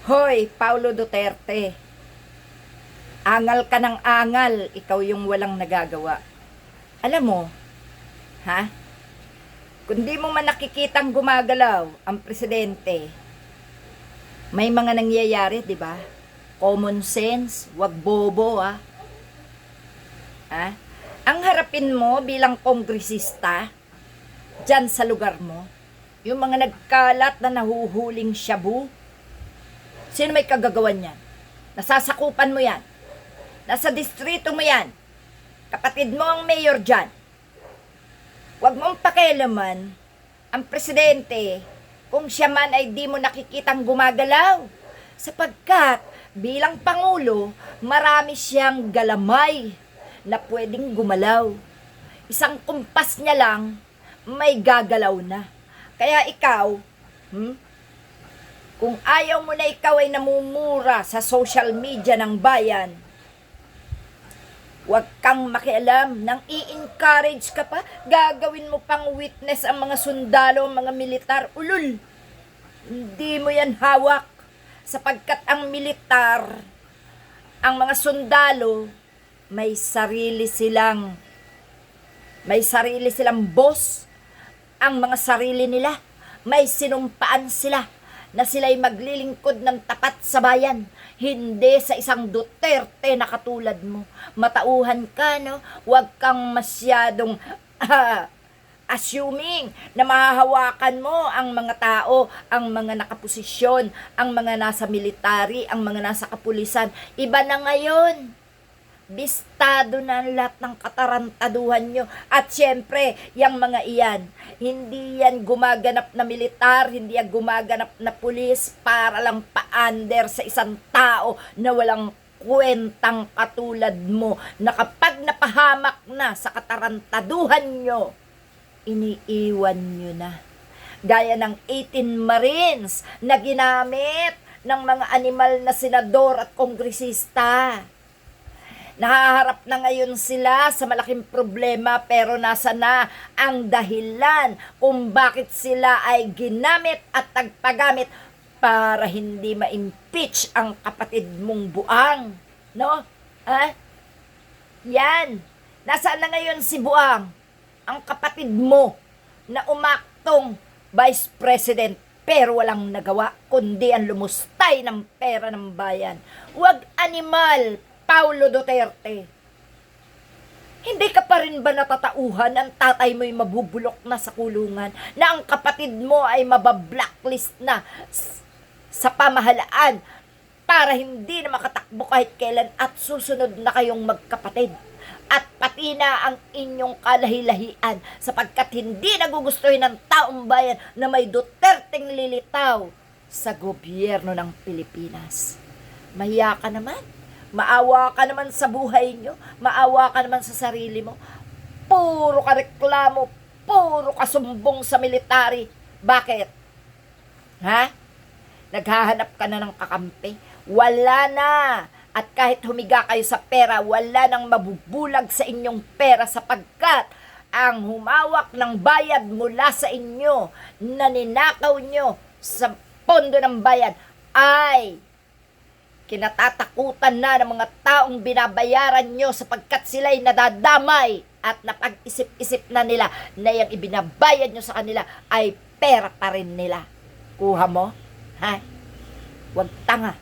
Hoy, Paulo Duterte, angal ka ng angal, ikaw yung walang nagagawa. Alam mo, ha? Kung di mo man nakikitang gumagalaw ang presidente, may mga nangyayari, di ba? Common sense, wag bobo, ha? Ha? Ang harapin mo bilang kongresista, dyan sa lugar mo, yung mga nagkalat na nahuhuling shabu, sino may kagagawan yan? Nasasakupan mo yan. Nasa distrito mo yan. Kapatid mo ang mayor dyan. Huwag mong pakialaman ang presidente kung siya man ay di mo nakikitang gumagalaw. Sapagkat bilang pangulo, marami siyang galamay na pwedeng gumalaw. Isang kumpas niya lang, may gagalaw na. Kaya ikaw, kung ayaw mo na ikaw ay namumura sa social media ng bayan, huwag kang makialam. Nang i-encourage ka pa, gagawin mo pang witness ang mga sundalo, ang mga militar. Ulul! Hindi mo yan hawak. Sapagkat ang militar, ang mga sundalo, may sarili silang boss. Ang mga sarili nila, may sinumpaan sila na sila'y maglilingkod ng tapat sa bayan, hindi sa isang Duterte na katulad mo. Matauhan ka, no? Huwag kang masyadong assuming na mahahawakan mo ang mga tao, ang mga nakaposisyon, ang mga nasa military, ang mga nasa kapulisan. Iba na ngayon. Bistado na ang lahat ng katarantaduhan nyo. At syempre, yung mga iyan, hindi yan gumaganap na militar, hindi yan gumaganap na pulis para lang pa-under sa isang tao na walang kwentang katulad mo, na kapag napahamak na sa katarantaduhan nyo, iniiwan nyo na. Gaya ng 18 Marines na ginamit ng mga animal na senador at kongresista. Nahaharap na ngayon sila sa malaking problema, pero nasa na ang dahilan kung bakit sila ay ginamit at tagpagamit para hindi ma-impeach ang kapatid mong Buang. No? Ha? Yan. Nasaan na ngayon si Buang? Ang kapatid mo na umaktong vice president pero walang nagawa kundi ang lumustay ng pera ng bayan. Huwag animal, Paulo Duterte. Hindi ka pa rin ba natatauhan ang tatay mo'y mabubulok na sa kulungan, na ang kapatid mo ay mabablacklist na sa pamahalaan para hindi na makatakbo kahit kailan at susunod na kayong magkapatid? At pati na ang inyong kalahi-lahian sapagkat hindi nagugustuhin ng taong bayan na may Duterteng lilitaw sa gobyerno ng Pilipinas. Mahiya ka naman. Maawa ka naman sa buhay nyo. Maawa ka naman sa sarili mo. Puro ka reklamo. Puro ka sumbong sa military. Bakit? Ha? Naghahanap ka na ng kakampi? Wala na. At kahit humiga kayo sa pera, wala nang mabubulag sa inyong pera sapagkat ang humawak ng bayad mula sa inyo na ninakaw nyo sa pondo ng bayan ay kinatatakutan na ng mga taong binabayaran nyo sapagkat sila'y nadadamay at napag-isip-isip na nila na yung ibinabayad nyo sa kanila ay pera pa rin nila. Kuha mo? Ha? Huwag tanga.